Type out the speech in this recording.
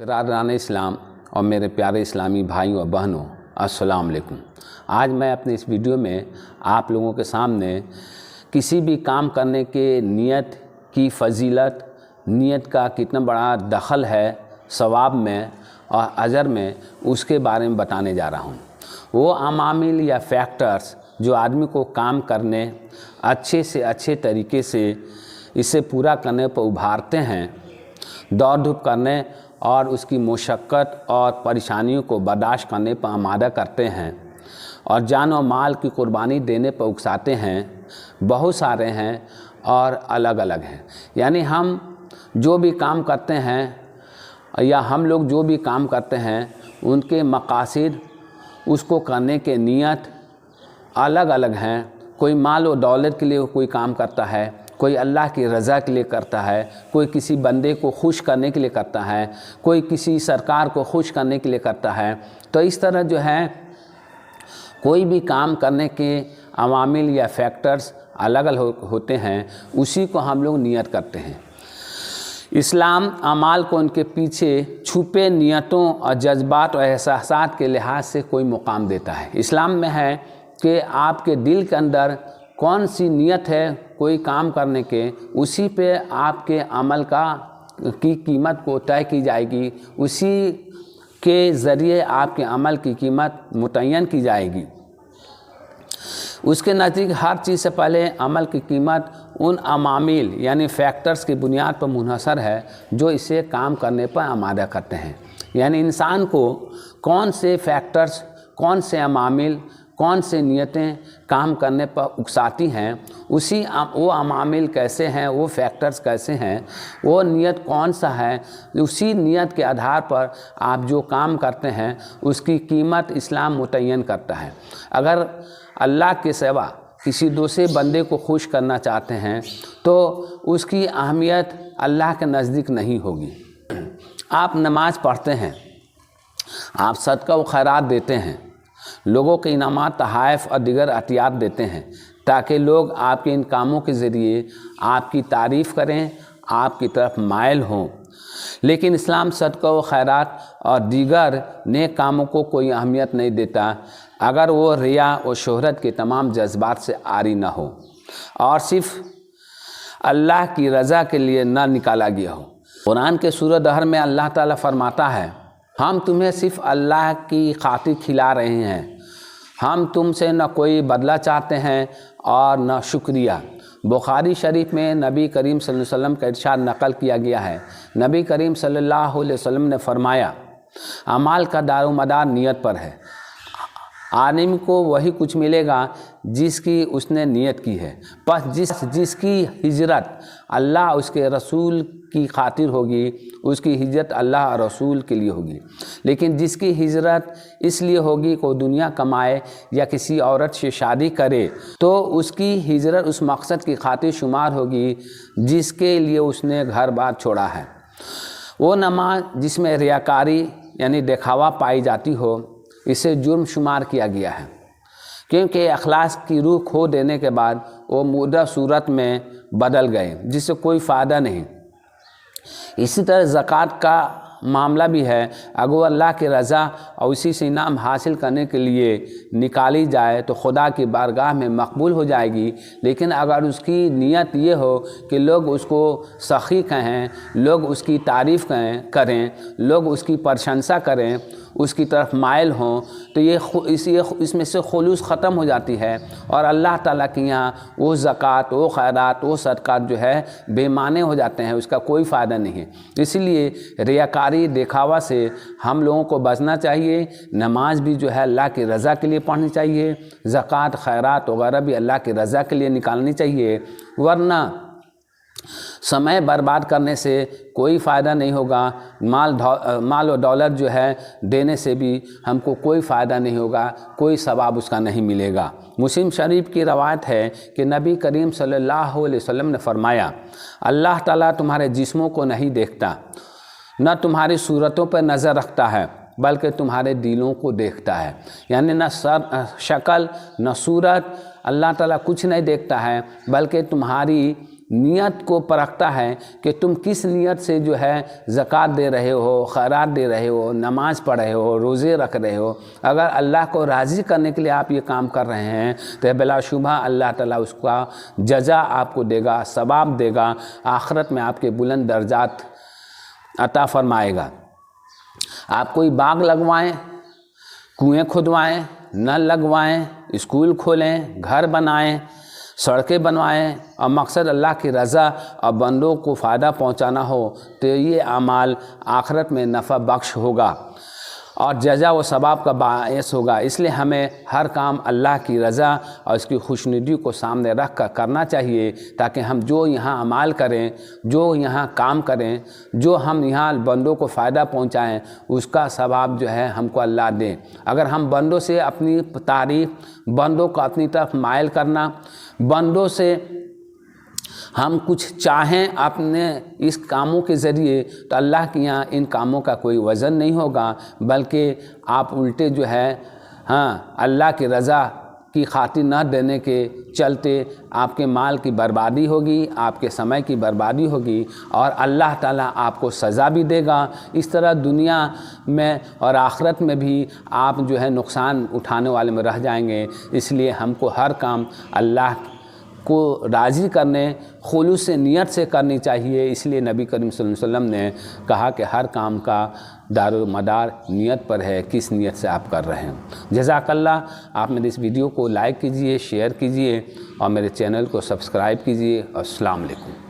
برادران اسلام اور میرے پیارے اسلامی بھائیوں اور بہنوں، السلام علیکم۔ آج میں اپنے اس ویڈیو میں آپ لوگوں کے سامنے کسی بھی کام کرنے کے نیت کی فضیلت، نیت کا کتنا بڑا دخل ہے ثواب میں اور اجر میں، اس کے بارے میں بتانے جا رہا ہوں۔ وہ عوامل یا فیکٹرز جو آدمی کو کام کرنے، اچھے سے اچھے طریقے سے اسے پورا کرنے پر ابھارتے ہیں، دوڑ دھوپ کرنے اور اس کی مشقت اور پریشانیوں کو برداشت کرنے پر آمادہ کرتے ہیں اور جان و مال کی قربانی دینے پر اکساتے ہیں، بہت سارے ہیں اور الگ الگ ہیں۔ یعنی ہم جو بھی کام کرتے ہیں یا ہم لوگ جو بھی کام کرتے ہیں، ان کے مقاصد، اس کو کرنے کے نیت الگ الگ ہیں۔ کوئی مال و دولت کے لیے کوئی کام کرتا ہے، کوئی اللہ کی رضا کے لیے کرتا ہے، کوئی کسی بندے کو خوش کرنے کے لیے کرتا ہے، کوئی کسی سرکار کو خوش کرنے کے لیے کرتا ہے۔ تو اس طرح جو ہے کوئی بھی کام کرنے کے عوامل یا فیکٹرز الگ الگ ہوتے ہیں، اسی کو ہم لوگ نیت کرتے ہیں۔ اسلام اعمال کو ان کے پیچھے چھپے نیتوں اور جذبات اور احساسات کے لحاظ سے کوئی مقام دیتا ہے۔ اسلام میں ہے کہ آپ کے دل کے اندر کون سی نیت ہے کوئی کام کرنے کے، اسی پہ آپ کے عمل کی قیمت کو طے کی جائے گی، اسی کے ذریعے آپ کے عمل کی قیمت متعین کی جائے گی۔ اس کے نزدیک ہر چیز سے پہلے عمل کی قیمت ان عوامل یعنی فیکٹرز کی بنیاد پر منحصر ہے جو اسے کام کرنے پر آمادہ کرتے ہیں۔ یعنی انسان کو کون سے فیکٹرز، کون سے عوامل، کون سے نیتیں کام کرنے پر اکساتی ہیں، وہ عوامل کیسے ہیں، وہ فیکٹرز کیسے ہیں، وہ نیت کون سا ہے، اسی نیت کے آدھار پر آپ جو کام کرتے ہیں اس کی قیمت اسلام متعین کرتا ہے۔ اگر اللہ کے سوا کسی دوسرے بندے کو خوش کرنا چاہتے ہیں تو اس کی اہمیت اللہ کے نزدیک نہیں ہوگی۔ آپ نماز پڑھتے ہیں، آپ صدقہ و خیرات دیتے ہیں، لوگوں کے انعامات، تحائف اور دیگر عطیات دیتے ہیں تاکہ لوگ آپ کے ان کاموں کے ذریعے آپ کی تعریف کریں، آپ کی طرف مائل ہوں۔ لیکن اسلام صدقہ و خیرات اور دیگر نیک کاموں کو کوئی اہمیت نہیں دیتا اگر وہ ریا و شہرت کے تمام جذبات سے عاری نہ ہو اور صرف اللہ کی رضا کے لیے نہ نکالا گیا ہو۔ قرآن کے سورہ دہر میں اللہ تعالیٰ فرماتا ہے، ہم تمہیں صرف اللہ کی خاطر کھلا رہے ہیں، ہم تم سے نہ کوئی بدلہ چاہتے ہیں اور نہ شکریہ۔ بخاری شریف میں نبی کریم صلی اللہ علیہ وسلم کا ارشاد نقل کیا گیا ہے۔ نبی کریم صلی اللہ علیہ وسلم نے فرمایا، اعمال کا دار و مدار نیت پر ہے۔ آدمی کو وہی کچھ ملے گا جس کی اس نے نیت کی ہے۔ بس جس کی ہجرت اللہ اس کے رسول کی خاطر ہوگی، اس کی ہجرت اللہ اور رسول کے لیے ہوگی۔ لیکن جس کی ہجرت اس لیے ہوگی کہ وہ دنیا کمائے یا کسی عورت سے شادی کرے تو اس کی ہجرت اس مقصد کی خاطر شمار ہوگی جس کے لیے اس نے گھر بار چھوڑا ہے۔ وہ نماز جس میں ریاکاری یعنی دکھاوا پائی جاتی ہو، اسے جرم شمار کیا گیا ہے، کیونکہ اخلاص کی روح کھو دینے کے بعد وہ مردہ صورت میں بدل گئے جس سے کوئی فائدہ نہیں۔ اسی طرح زکوٰۃ کا معاملہ بھی ہے، اگر وہ اللہ کی رضا اور اسی سے انعام حاصل کرنے کے لیے نکالی جائے تو خدا کی بارگاہ میں مقبول ہو جائے گی۔ لیکن اگر اس کی نیت یہ ہو کہ لوگ اس کو سخی کہیں، لوگ اس کی تعریف کریں، لوگ اس کی پرشنسا کریں، اس کی طرف مائل ہوں، تو اس میں سے خلوص ختم ہو جاتی ہے اور اللہ تعالیٰ کے یہاں وہ زکوٰۃ، وہ خیرات، وہ صدقات جو ہے بے معنی ہو جاتے ہیں، اس کا کوئی فائدہ نہیں ہے۔ اسی لیے ریاکاری، دکھاوا سے ہم لوگوں کو بچنا چاہیے۔ نماز بھی جو ہے اللہ کی رضا کے لیے پڑھنی چاہیے، زکوٰۃ، خیرات وغیرہ بھی اللہ کی رضا کے لیے نکالنی چاہیے، ورنہ سمے برباد کرنے سے کوئی فائدہ نہیں ہوگا۔ مال و دولت جو ہے دینے سے بھی ہم کو کوئی فائدہ نہیں ہوگا، کوئی ثواب اس کا نہیں ملے گا۔ مسلم شریف کی روایت ہے کہ نبی کریم صلی اللہ علیہ وسلم نے فرمایا، اللہ تعالیٰ تمہارے جسموں کو نہیں دیکھتا، نہ تمہاری صورتوں پر نظر رکھتا ہے، بلکہ تمہارے دلوں کو دیکھتا ہے۔ یعنی نہ شکل نہ صورت، اللہ تعالیٰ کچھ نہیں دیکھتا ہے، بلکہ تمہاری نیت کو پرکھتا ہے کہ تم کس نیت سے جو ہے زکوٰۃ دے رہے ہو، خیرات دے رہے ہو، نماز پڑھ رہے ہو، روزے رکھ رہے ہو۔ اگر اللہ کو راضی کرنے کے لیے آپ یہ کام کر رہے ہیں تو بلا شبہ اللہ تعالیٰ اس کا جزا آپ کو دے گا، ثواب دے گا، آخرت میں آپ کے بلند درجات عطا فرمائے گا۔ آپ کوئی باغ لگوائیں، کنویں کھدوائیں، نل لگوائیں، اسکول کھولیں، گھر بنائیں، سڑکیں بنوائیں اور مقصد اللہ کی رضا اور بندوں کو فائدہ پہنچانا ہو تو یہ اعمال آخرت میں نفع بخش ہوگا اور جزا و ثواب کا باعث ہوگا۔ اس لیے ہمیں ہر کام اللہ کی رضا اور اس کی خوشنودی کو سامنے رکھ کر کرنا چاہیے، تاکہ ہم جو یہاں اعمال کریں، جو یہاں کام کریں، جو ہم یہاں بندوں کو فائدہ پہنچائیں، اس کا ثواب جو ہے ہم کو اللہ دیں۔ اگر ہم بندوں سے اپنی تعریف، بندوں کو اپنی طرف مائل کرنا، بندوں سے ہم کچھ چاہیں اپنے اس کاموں کے ذریعے، تو اللہ کے یہاں ان کاموں کا کوئی وزن نہیں ہوگا، بلکہ آپ الٹے جو ہے اللہ کی رضا کی خاطر نہ دینے کے چلتے آپ کے مال کی بربادی ہوگی، آپ کے سمے کی بربادی ہوگی اور اللہ تعالیٰ آپ کو سزا بھی دے گا۔ اس طرح دنیا میں اور آخرت میں بھی آپ جو ہے نقصان اٹھانے والے میں رہ جائیں گے۔ اس لیے ہم کو ہر کام اللہ کو راضی کرنے، خلوص سے نیت سے کرنی چاہیے۔ اس لیے نبی کریم صلی اللہ علیہ وسلم نے کہا کہ ہر کام کا دار و مدار نیت پر ہے، کس نیت سے آپ کر رہے ہیں۔ جزاک اللہ۔ آپ میرے اس ویڈیو کو لائک کیجئے، شیئر کیجئے اور میرے چینل کو سبسکرائب کیجئے۔ السلام علیکم۔